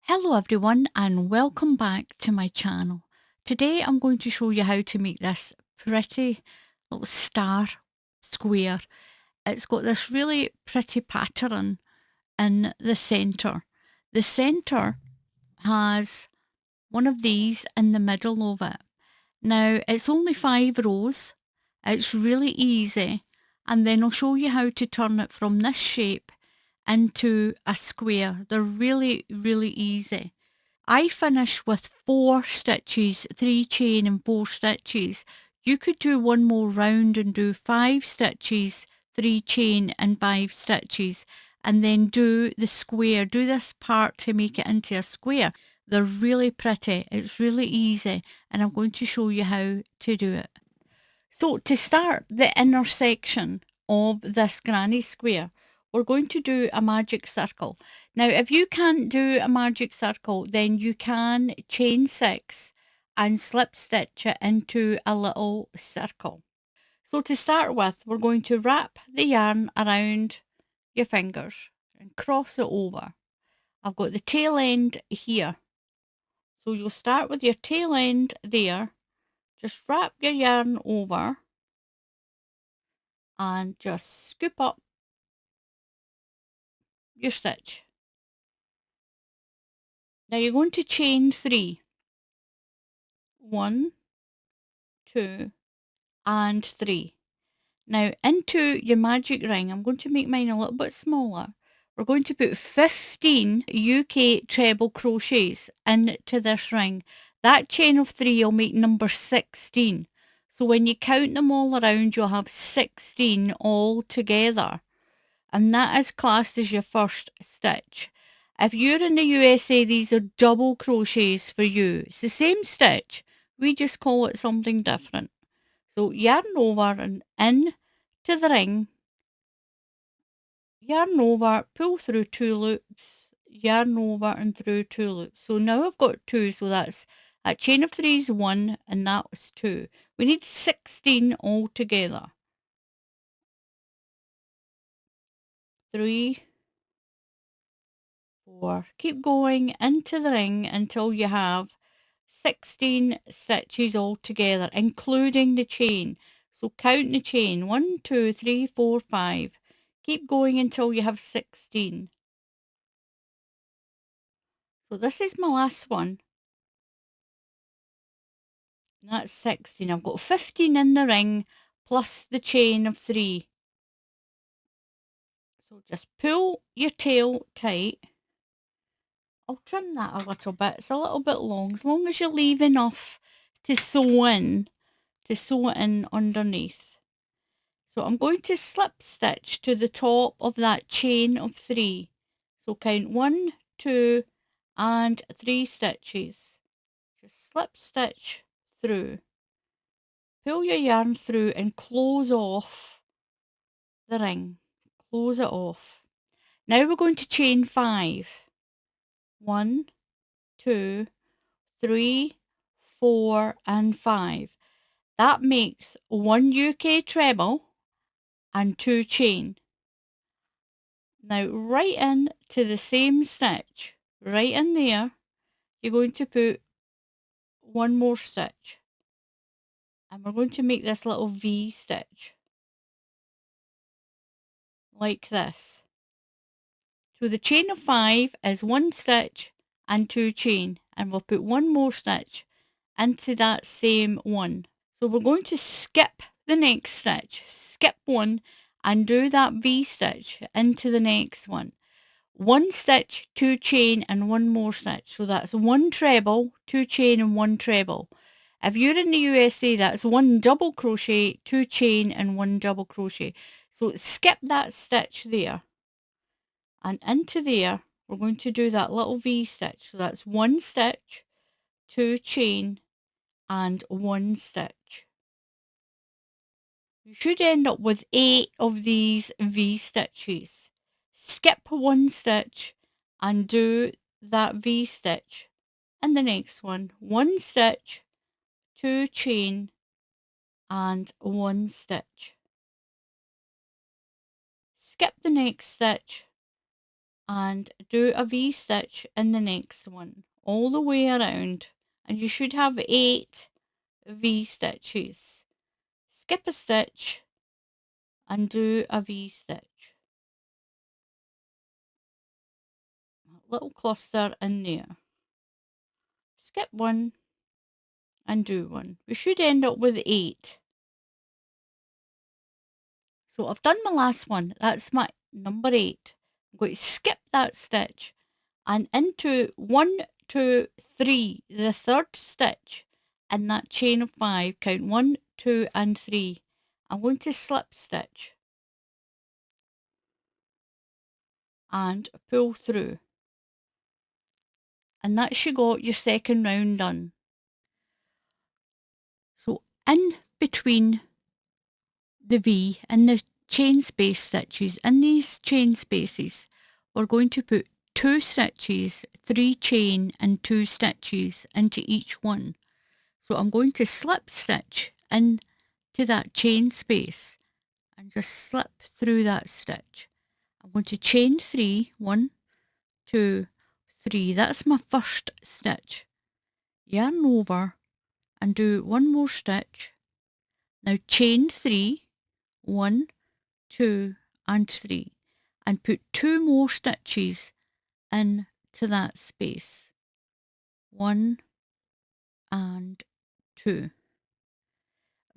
Hello everyone and welcome back to my channel. Today I'm going to show you how to make this pretty little star square. It's got this really pretty pattern in the centre. The centre has one of these in the middle of it. Now it's only 5 rows. It's really easy, and then I'll show you how to turn it from this shape into a square. They're really easy. I finish with 4 stitches, 3 chain and 4 stitches. You could do one more round and do 5 stitches, 3 chain and 5 stitches, and then do the square. Do this part to make it into a square. They're really pretty. It's really easy, and I'm going to show you how to do it. So to start the inner section of this granny square, we're going to do a magic circle. Now, if you can't do a magic circle, then you can chain 6 and slip stitch it into a little circle. So to start with, we're going to wrap the yarn around your fingers and cross it over. I've got the tail end here. So you'll start with your tail end there. Just wrap your yarn over and just scoop up your stitch. Now you're going to chain 3. 1, 2 and 3. Now into your magic ring, I'm going to make mine a little bit smaller. We're going to put 15 UK treble crochets into this ring. That chain of 3 will make number 16. So when you count them all around, you'll have 16 all together. And that is classed as your first stitch. If you're in the USA, these are double crochets for you. It's the same stitch, we just call it something different. So yarn over and in to the ring, yarn over, pull through 2 loops, yarn over and through 2 loops. So now I've got 2, so that's a chain of 3 is 1 and that was 2. We need 16 altogether. 3, 4. Keep going into the ring until you have 16 stitches all together, including the chain. So count the chain. 1, 2, 3, 4, 5. Keep going until you have 16. So this is my last one. And that's 16. I've got 15 in the ring plus the chain of 3. So just pull your tail tight. I'll trim that a little bit. It's a little bit long. As long as you leave enough to sew in, underneath. So I'm going to slip stitch to the top of that chain of 3. So count 1, 2 and 3 stitches. Just slip stitch through. Pull your yarn through and close off the ring. Close it off. Now we're going to chain 5. 1, 2, 3, 4 and 5. That makes 1 UK treble and 2 chain. Now right in to the same stitch, right in there, you're going to put 1 more stitch. And we're going to make this little V stitch. Like this. So the chain of 5 is 1 stitch and 2 chain. And we'll put 1 more stitch into that same one. So we're going to skip the next stitch. Skip 1 and do that V stitch into the next one. 1 stitch, 2 chain and 1 more stitch. So that's 1 treble, 2 chain and 1 treble. If you're in the USA, that's 1 double crochet, 2 chain and 1 double crochet. So skip that stitch there. And into there, we're going to do that little V stitch. So that's 1 stitch, 2 chain and 1 stitch. You should end up with 8 of these V stitches. Skip 1 stitch and do that V stitch in the next one. 1 stitch, 2 chain and 1 stitch. Skip the next stitch and do a V-stitch in the next one all the way around, and you should have 8 V-stitches. Skip a stitch and do a V-stitch. A little cluster in there. Skip one and do one. We should end up with 8. So I've done my last one. That's my number 8. I'm going to skip that stitch and into 1, 2, 3, the third stitch in that chain of 5. Count 1, 2 and 3. I'm going to slip stitch and pull through. And that's you got your second round done. So in between the V and the chain space stitches, in these chain spaces, we're going to put 2 stitches, 3 chain and 2 stitches into each one. So I'm going to slip stitch into that chain space and just slip through that stitch. I'm going to chain 3, 1, 2, 3. That's my first stitch. Yarn over and do one more stitch. Now chain 3, 1, 2 and 3, and put 2 more stitches into that space. 1 and 2.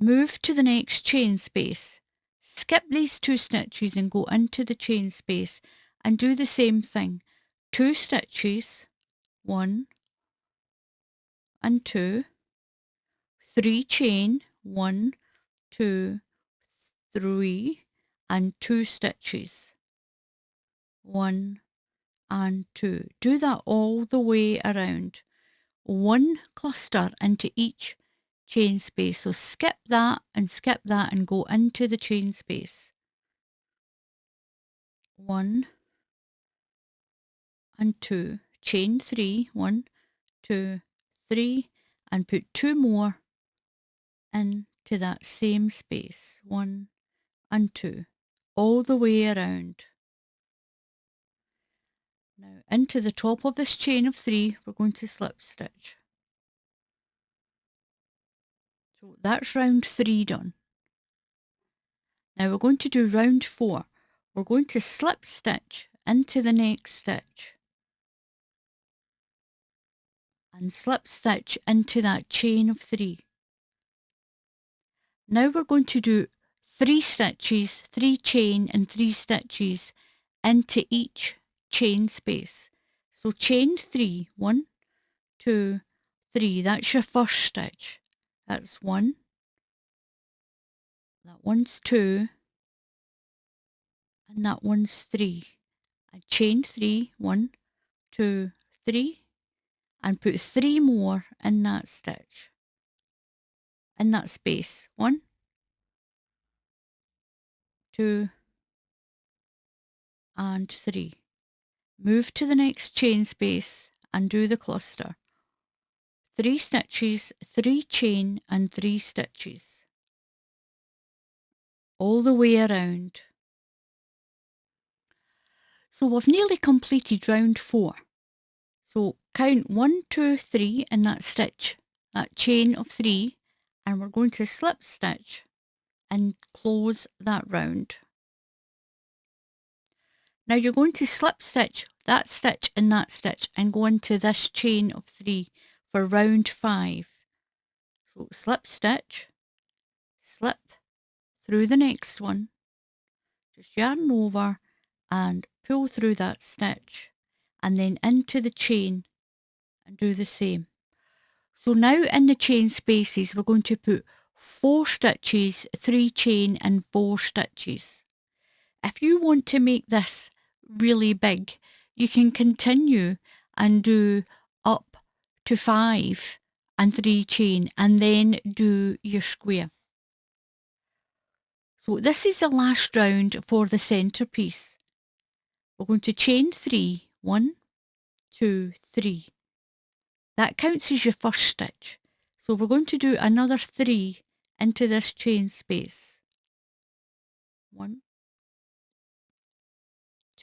Move to the next chain space. Skip these 2 stitches and go into the chain space and do the same thing. 2 stitches, 1 and 2, 3 chain, 1, 2, 3 and 2 stitches, 1 and 2. Do that all the way around. 1 cluster into each chain space. So skip that and go into the chain space. 1 and 2. Chain 3, 1, 2, 3 and put 2 more into that same space. 1 and 2. All the way around. Now into the top of this chain of 3 we're going to slip stitch. So that's round 3 done. Now we're going to do round 4. We're going to slip stitch into the next stitch and slip stitch into that chain of 3. Now we're going to do 3 stitches, 3 chain and 3 stitches into each chain space. So chain 3, 1, 2, 3. That's your first stitch. That's 1. That one's 2. And that one's 3. And chain 3, 1, 2, 3. And put 3 more in that stitch. In that space. 1, 2, and 3. Move to the next chain space and do the cluster. 3 stitches, 3 chain and 3 stitches. All the way around. So we've nearly completed round 4. So count 1, 2, 3 in that stitch, that chain of 3, and we're going to slip stitch and close that round. Now you're going to slip stitch that stitch and that stitch and go into this chain of 3 for round 5. So slip stitch, slip through the next one, just yarn over and pull through that stitch and then into the chain and do the same. So now in the chain spaces we're going to put 4 stitches, 3 chain and 4 stitches. If you want to make this really big, you can continue and do up to 5 and 3 chain and then do your square. So this is the last round for the centrepiece. We're going to chain 3, 1, 2, 3. That counts as your first stitch. So we're going to do another 3 into this chain space. 1,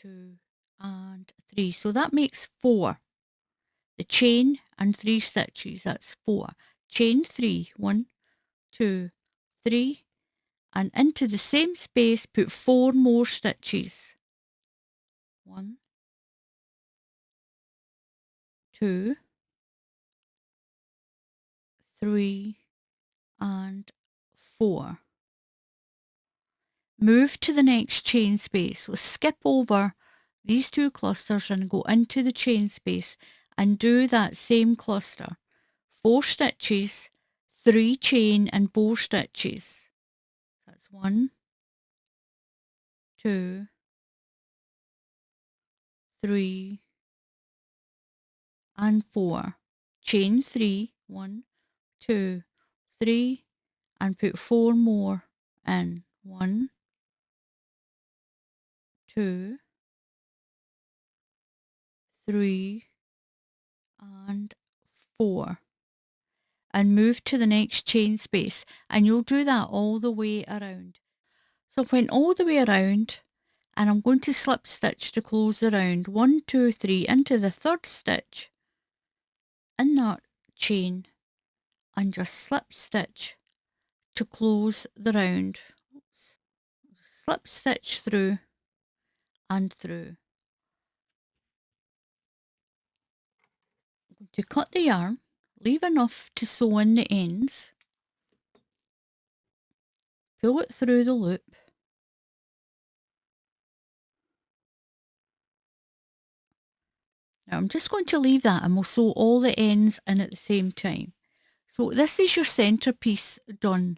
2 and 3. So that makes 4. The chain and 3 stitches, that's 4. Chain 3, 1, 2, 3, and into the same space put 4 more stitches. 1, 2, 3, and 4. Move to the next chain space. So skip over these 2 clusters and go into the chain space and do that same cluster. 4 stitches, 3 chain and 4 stitches. That's 1, 2, 3, and 4. Chain 3, 1, 2, 3, and put 4 more in. 1, 2, 3, and 4. And move to the next chain space, and you'll do that all the way around. So I went all the way around, and I'm going to slip stitch to close the round. 1, 2, 3 into the third stitch in that chain, and just slip stitch to close the round. Oops. Slip stitch through and through. I'm going to cut the yarn, leave enough to sew in the ends, pull it through the loop, now I'm just going to leave that and we'll sew all the ends in at the same time. So this is your centrepiece done.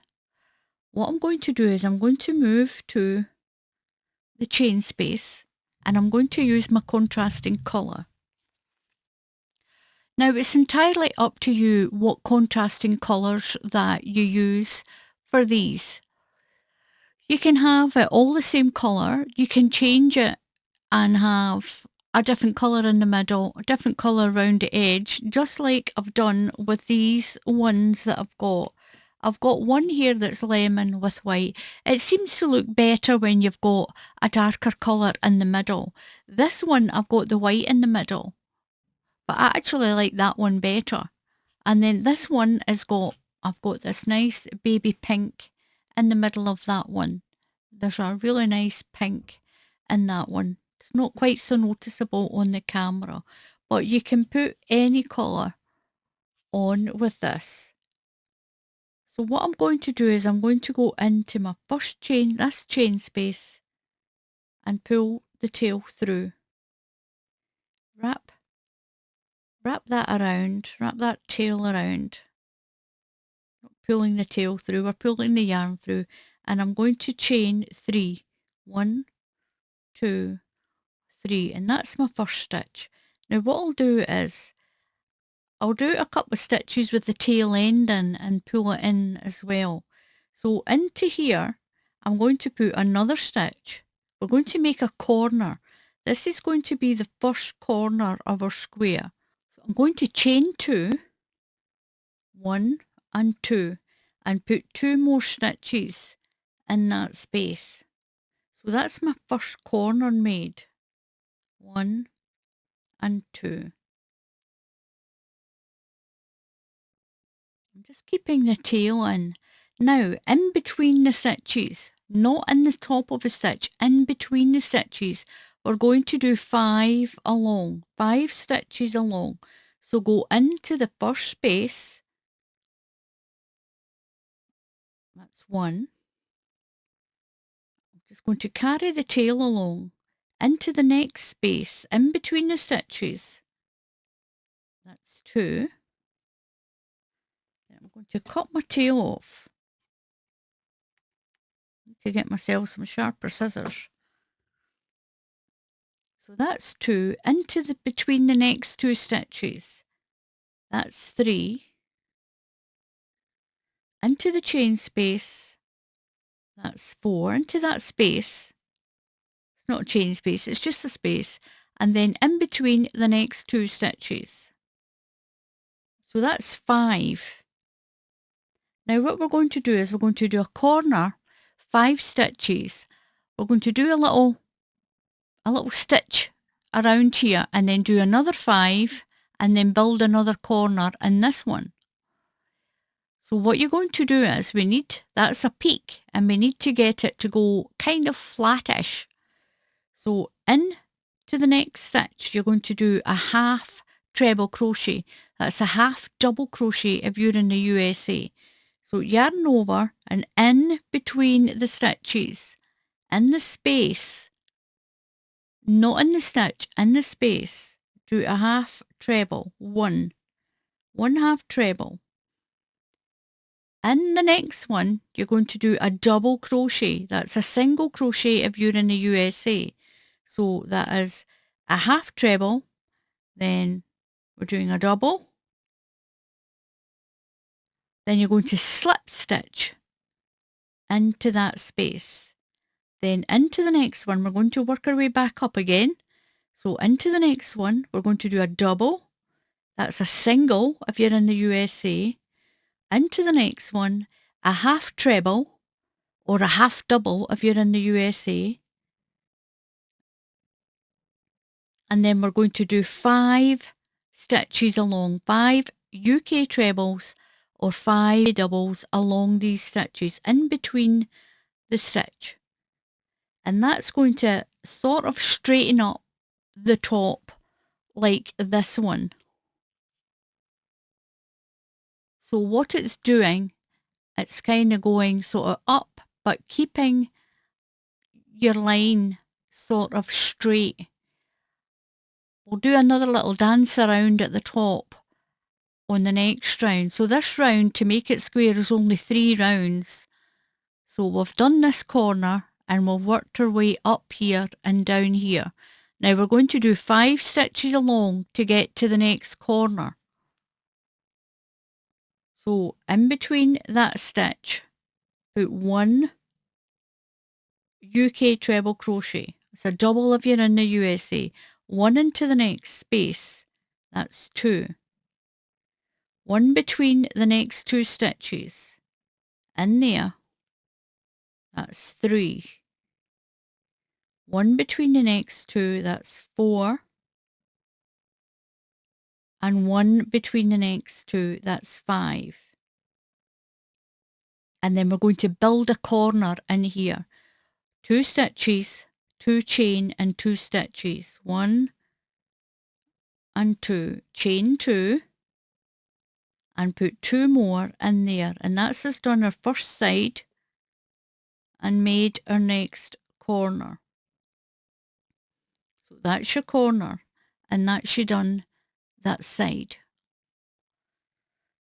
What I'm going to do is I'm going to move to the chain space and I'm going to use my contrasting colour. Now it's entirely up to you what contrasting colours that you use for these. You can have it all the same colour, you can change it and have a different colour in the middle, a different colour around the edge, just like I've done with these ones that I've got. I've got one here that's lemon with white. It seems to look better when you've got a darker colour in the middle. This one I've got the white in the middle, but I actually like that one better. And then this one I've got this nice baby pink in the middle of that one. There's a really nice pink in that one. It's not quite so noticeable on the camera, but you can put any colour on with this. So what I'm going to do is I'm going to go into my first chain, this chain space, and pull the tail through. Wrap that around, wrap that tail around. Not pulling the tail through, we're pulling the yarn through, and I'm going to chain 3. 1, 2, 3, and that's my first stitch. Now what I'll do is I'll do a couple of stitches with the tail end in and pull it in as well. So into here I'm going to put another stitch. We're going to make a corner. This is going to be the first corner of our square. So I'm going to chain 2, 1 and 2, and put 2 more stitches in that space. So that's my first corner made. 1 and 2. I'm just keeping the tail in. Now, in between the stitches, not in the top of the stitch, in between the stitches, we're going to do 5 along, 5 stitches along. So go into the first space, that's 1. I'm just going to carry the tail along into the next space, in between the stitches, that's 2. Then I'm going to cut my tail off. To get myself some sharper scissors. So that's 2 into the between the next 2 stitches. That's 3 into the chain space. That's 4 into that space. It's not a chain space, it's just a space. And then in between the next 2 stitches. So that's 5. Now what we're going to do is we're going to do a corner, 5 stitches. We're going to do a little stitch around here and then do another 5 and then build another corner in this one. So what you're going to do is that's a peak and we need to get it to go kind of flattish. So in to the next stitch, you're going to do a half treble crochet. That's a half double crochet if you're in the USA. So yarn over and in between the stitches, in the space, not in the stitch, in the space, do a half treble, one half treble. In the next one, you're going to do a double crochet. That's a single crochet if you're in the USA. So that is a half treble, then we're doing a double. Then you're going to slip stitch into that space. Then into the next one, we're going to work our way back up again. So into the next one, we're going to do a double. That's a single if you're in the USA. Into the next one, a half treble or a half double if you're in the USA. And then we're going to do 5 stitches along, 5 UK trebles or 5 doubles along these stitches in between the stitch. And that's going to sort of straighten up the top like this one. So what it's doing, it's kind of going sort of up, but keeping your line sort of straight. We'll do another little dance around at the top on the next round. So this round, to make it square, is only 3 rounds. So we've done this corner and we've worked our way up here and down here. Now we're going to do 5 stitches along to get to the next corner. So in between that stitch, put 1 UK treble crochet. It's a double if you're in the USA. 1 into the next space, that's 2. 1 between the next 2 stitches, in there, that's 3. 1 between the next 2, that's 4. And 1 between the next 2, that's 5. And then we're going to build a corner in here. 2 stitches, 2 chain and 2 stitches. 1 and 2. Chain 2 and put 2 more in there. And that's us done our first side and made our next corner. So that's your corner and that's you done that side.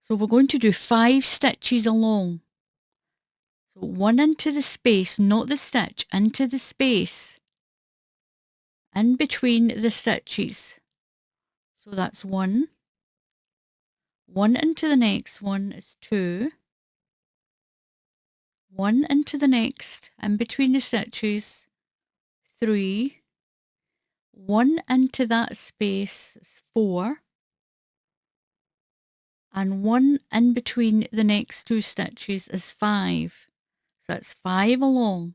So we're going to do 5 stitches along. So 1 into the space, not the stitch, into the space, in between the stitches. So that's 1. 1 into the next one is 2. 1 into the next, in between the stitches, 3. 1 into that space is 4. And 1 in between the next 2 stitches is 5. So that's 5 along.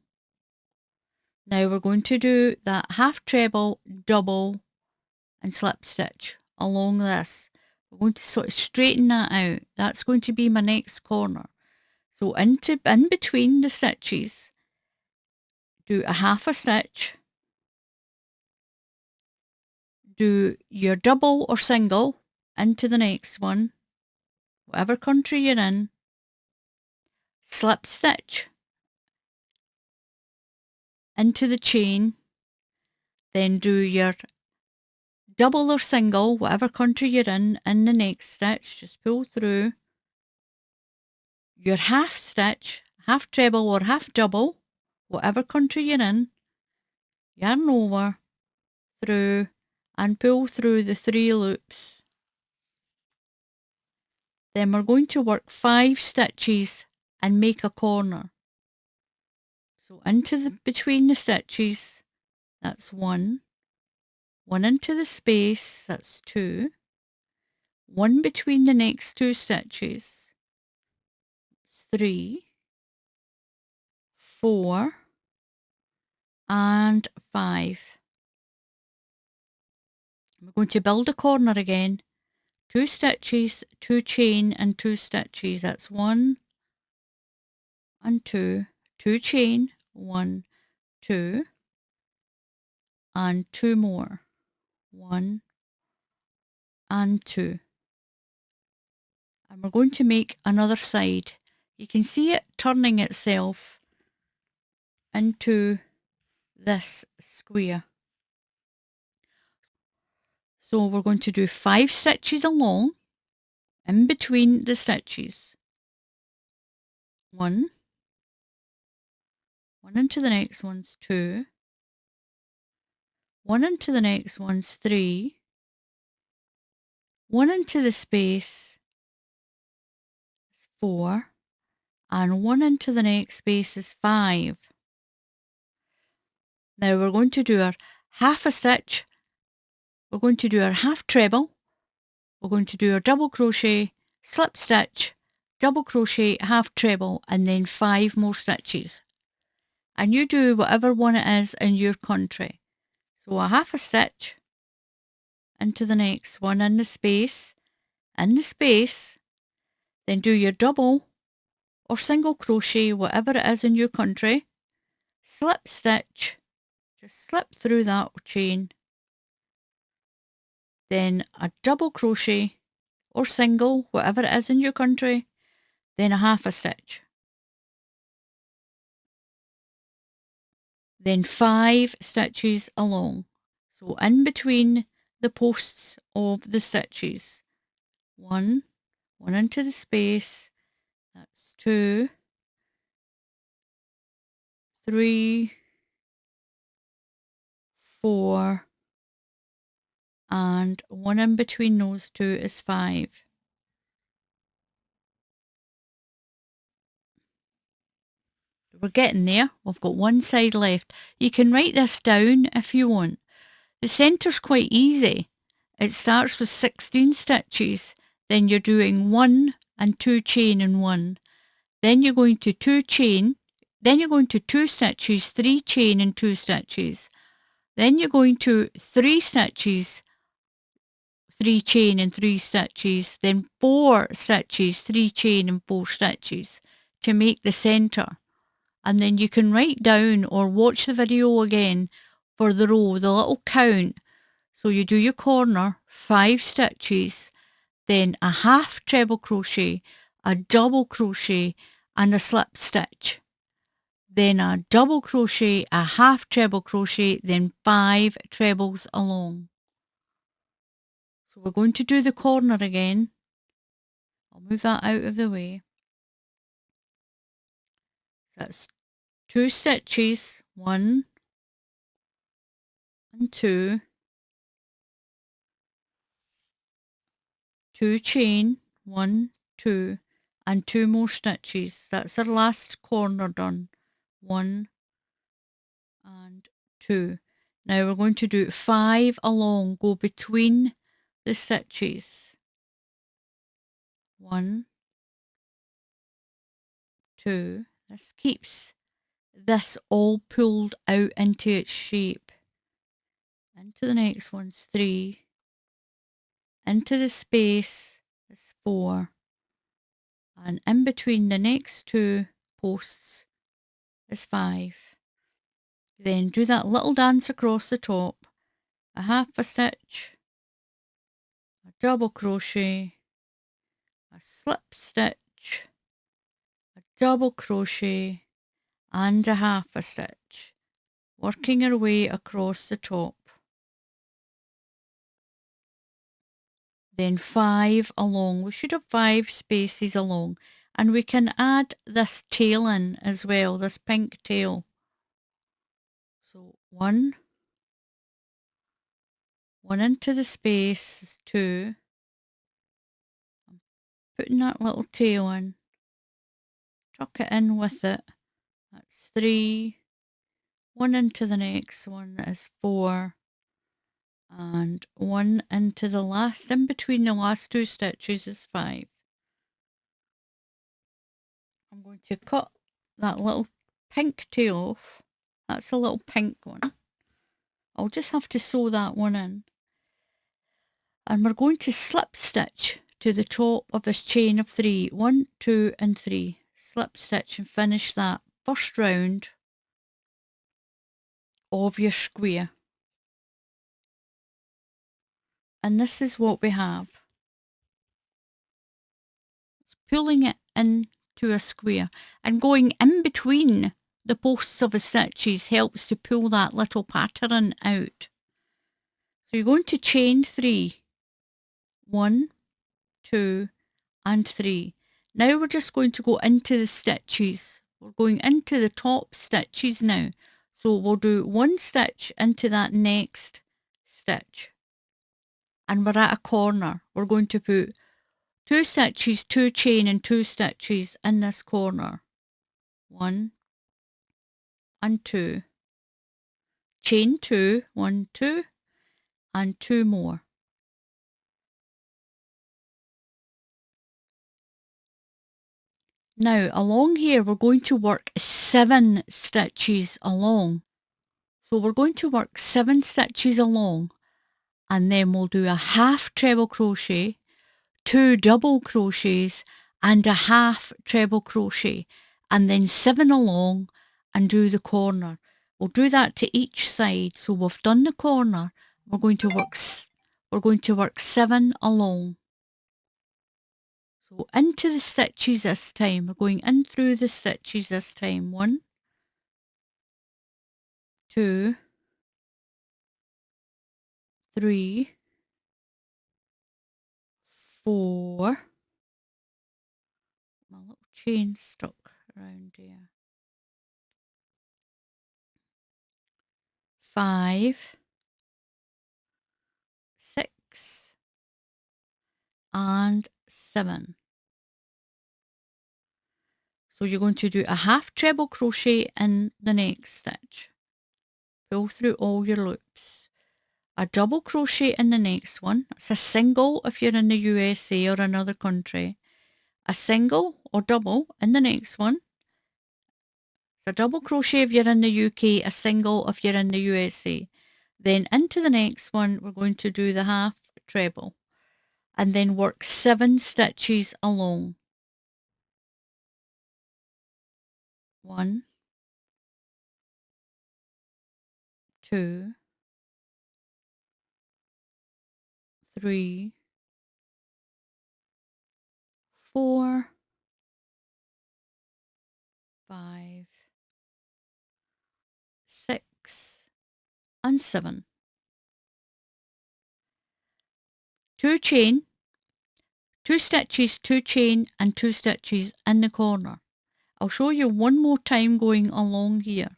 Now we're going to do that half treble, double and slip stitch along this. We're going to sort of straighten that out. That's going to be my next corner. So in between the stitches, do a half a stitch, do your double or single into the next one, whatever country you're in, slip stitch into the chain, then do your double or single, whatever country you're in the next stitch, just pull through your half stitch, half treble or half double, whatever country you're in, yarn over, through, and pull through the 3 loops. Then we're going to work 5 stitches and make a corner. So between the stitches, that's 1. 1 into the space, that's 2. 1 between the next 2 stitches, 3, 4, and 5. We're going to build a corner again. 2 stitches, 2 chain and 2 stitches. That's 1 and 2, 2 chain, 1, 2 and 2 more, 1 and 2. And we're going to make another side. You can see it turning itself into this square. So we're going to do 5 stitches along in between the stitches. 1 into the next one's 2, 1 into the next one's 3, 1 into the space 4, and 1 into the next space is 5. Now we're going to do our half a stitch, we're going to do our half treble, we're going to do our double crochet, slip stitch, double crochet, half treble, and then 5 more stitches. And you do whatever one it is in your country. So a half a stitch into the next one in the space, then do your double or single crochet, whatever it is in your country, slip stitch, just slip through that chain, then a double crochet or single, whatever it is in your country, then a half a stitch. Then 5 stitches along. So in between the posts of the stitches, 1 into the space, that's 2, 3, 4, and 1 in between those 2 is 5. We're getting there. We've got one side left. You can write this down if you want. The centre's quite easy. It starts with 16 stitches, then you're doing 1 and 2 chain in 1. Then you're going to 2 chain, then you're going to 2 stitches, 3 chain and 2 stitches. Then you're going to 3 stitches, 3 chain and 3 stitches, then 4 stitches, 3 chain and 4 stitches to make the centre. And then you can write down or watch the video again for the row, the little count. So you do your corner, 5 stitches, then a half treble crochet, a double crochet and a slip stitch. Then a double crochet, a half treble crochet, then 5 trebles along. So we're going to do the corner again. I'll move that out of the way. That's 2 stitches, 1 and 2, 2 chain, 1, 2, and 2 more stitches. That's our last corner done. 1 and 2. Now we're going to do 5 along, go between the stitches. 1, 2. This keeps this all pulled out into its shape. Into the next one's 3. Into the space is 4. And in between the next 2 posts is 5. Then do that little dance across the top. A half a stitch, a double crochet, a slip stitch, a double crochet and a half a stitch, working our way across the top. Then 5 along. We should have 5 spaces along, and we can add this tail in as well, this pink tail. So 1 into the space is 2. I'm putting that little tail in, tuck it in with it. That's 3. 1 into the next one is 4. And 1 into the last, in between the last 2 stitches is 5. I'm going to cut that little pink tail off. That's a little pink one. I'll just have to sew that one in. and we're going to slip stitch to the top of this chain of 3. 1, 2 and 3. Slip stitch and finish that first round of your square. And this is what we have. Pulling it into a square and going in between the posts of the stitches helps to pull that little pattern out. So you're going to chain 3. 1, 2 and 3. Now we're just going to go into the stitches. We're going into the top stitches now. So we'll do 1 stitch into that next stitch. And we're at a corner. We're going to put 2 stitches, 2 chain and 2 stitches in this corner. 1 and 2. Chain 2, 1, 2 and 2 more. Now along here we're going to work 7 stitches along. So we're going to work 7 stitches along, and then we'll do a half treble crochet, 2 double crochets and a half treble crochet, and then 7 along and do the corner. We'll do that to each side. So we've done the corner. We're going to work 7 along. So into the stitches this time. We're going in through the stitches this time. 1, 2, 3, 4. My little chain stuck around here. 5, 6 and 7. So you're going to do a half treble crochet in the next stitch. Pull through all your loops. A double crochet in the next one. It's a single if you're in the USA or another country. A single or double in the next one. It's a double crochet if you're in the UK, a single if you're in the USA. Then into the next one, we're going to do the half treble and then work 7 stitches along. 1, 2, 3, 4, 5, 6 and 7. 2 chain, 2 stitches, 2 chain and 2 stitches in the corner. I'll show you one more time going along here.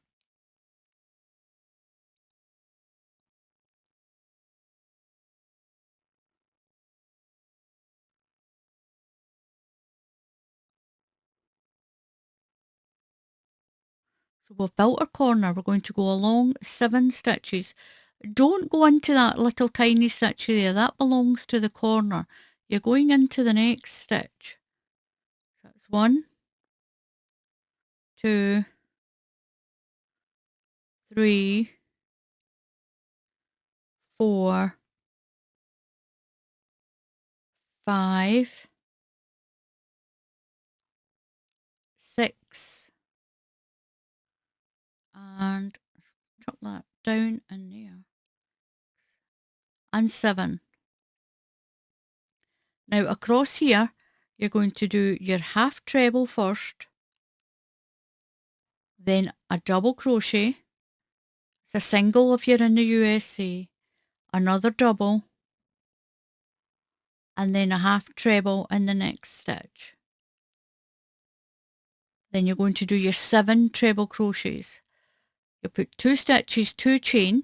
So we've built our corner. We're going to go along 7 stitches. Don't go into that little tiny stitch there. That belongs to the corner. You're going into the next stitch. That's 1, 2, 3, 4, 5, 6 and tuck that down in there. And 7. Now across here, you're going to do your half treble first, then a double crochet. It's a single if you're in the USA, another double, and then a half treble in the next stitch. Then you're going to do your 7 treble crochets. You put 2 stitches, 2 chain,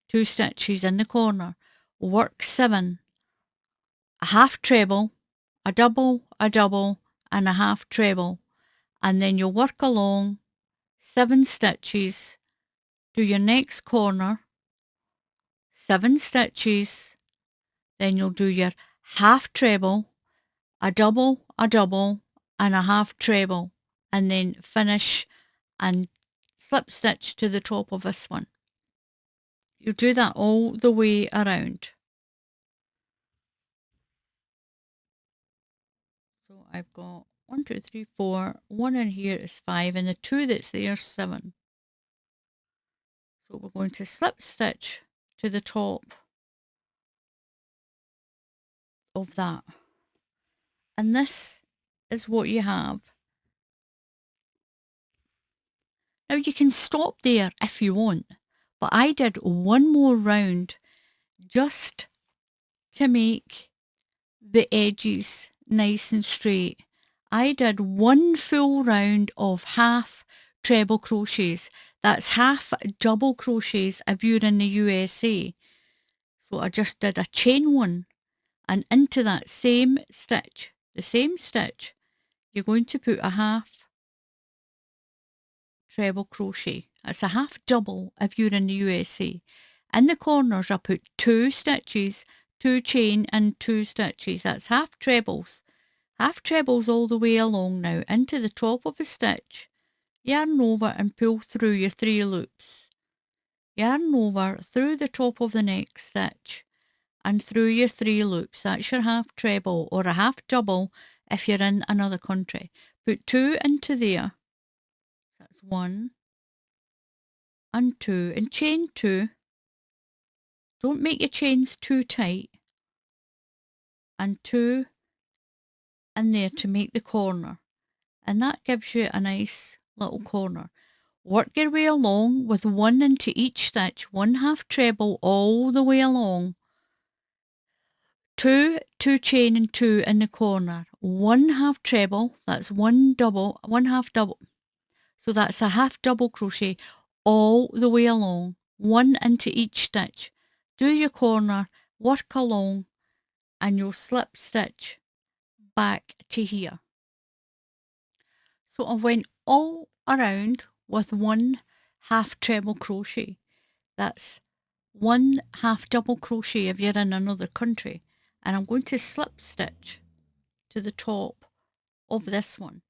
2 stitches in the corner, work 7, a half treble, a double, and a half treble, and then you'll work along 7 stitches, do your next corner, 7 stitches, then you'll do your half treble, a double, and a half treble, and then finish and slip stitch to the top of this one. You do that all the way around. So I've got 1, 2, 3, 4. 1 in here is 5, and the 2 that's there is 7. So we're going to slip stitch to the top of that. And this is what you have. Now you can stop there if you want, but I did one more round just to make the edges nice and straight. I did one full round of half treble crochets. That's half double crochets if you're in the USA. So I just did a chain one, and into that same stitch, the same stitch, you're going to put a half treble crochet. It's a half double if you're in the USA. In the corners I put 2 stitches, 2 chain and 2 stitches. That's half trebles. Half trebles all the way along now into the top of a stitch. Yarn over and pull through your 3 loops. Yarn over through the top of the next stitch and through your 3 loops. That's your half treble or a half double if you're in another country. Put 2 into there. That's 1 and 2 and chain 2. Don't make your chains too tight. And 2 in there to make the corner. And that gives you a nice little corner. Work your way along with 1 into each stitch, 1 half treble all the way along. 2 chain and 2 in the corner. 1 half treble, that's 1 double, 1 half double. So that's a half double crochet all the way along. 1 into each stitch. Do your corner, work along, and you'll slip stitch back to here. So I went all around with 1 half treble crochet. That's 1 half double crochet if you're in another country. And I'm going to slip stitch to the top of this one.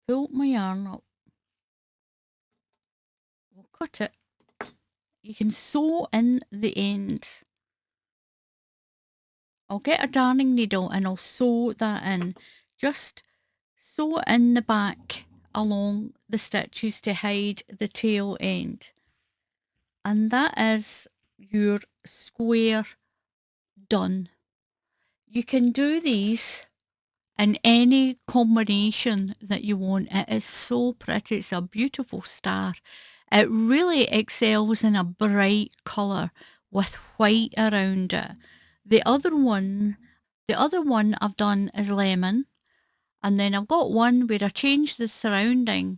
Pull my yarn up. We'll cut it. You can sew in the end. I'll get a darning needle and I'll sew that in. Just sew in the back along the stitches to hide the tail end. And that is your square done. You can do these in any combination that you want. It is so pretty. It's a beautiful star. It really excels in a bright colour with white around it. The other one I've done is lemon. And then I've got one where I changed the surrounding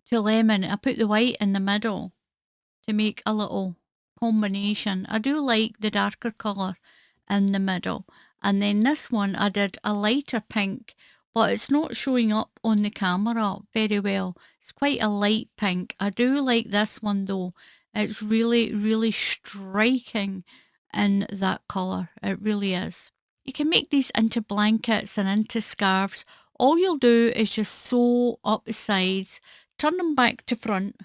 to lemon. I put the white in the middle to make a little combination. I do like the darker colour in the middle. And then this one I did a lighter pink, but it's not showing up on the camera very well. It's quite a light pink. I do like this one though. It's really, really striking in that colour. It really is. You can make these into blankets and into scarves. All you'll do is just sew up the sides, turn them back to front,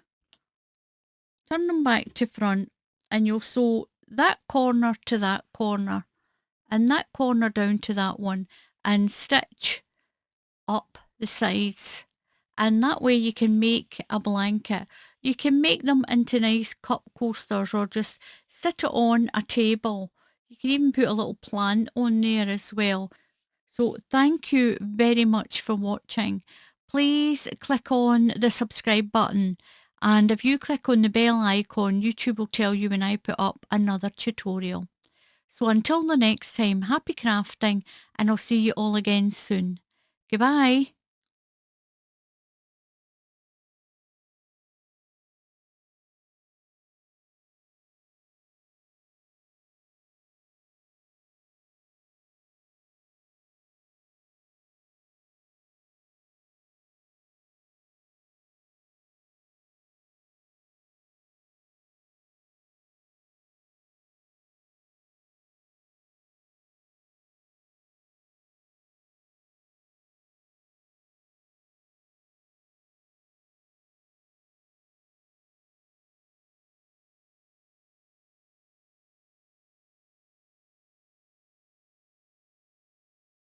and you'll sew that corner to that corner and that corner down to that one and stitch up the sides. And that way you can make a blanket. You can make them into nice cup coasters or just sit it on a table. You can even put a little plant on there as well. So thank you very much for watching. Please click on the subscribe button, and if you click on the bell icon, YouTube will tell you when I put up another tutorial. So until the next time, happy crafting, and I'll see you all again soon. Goodbye.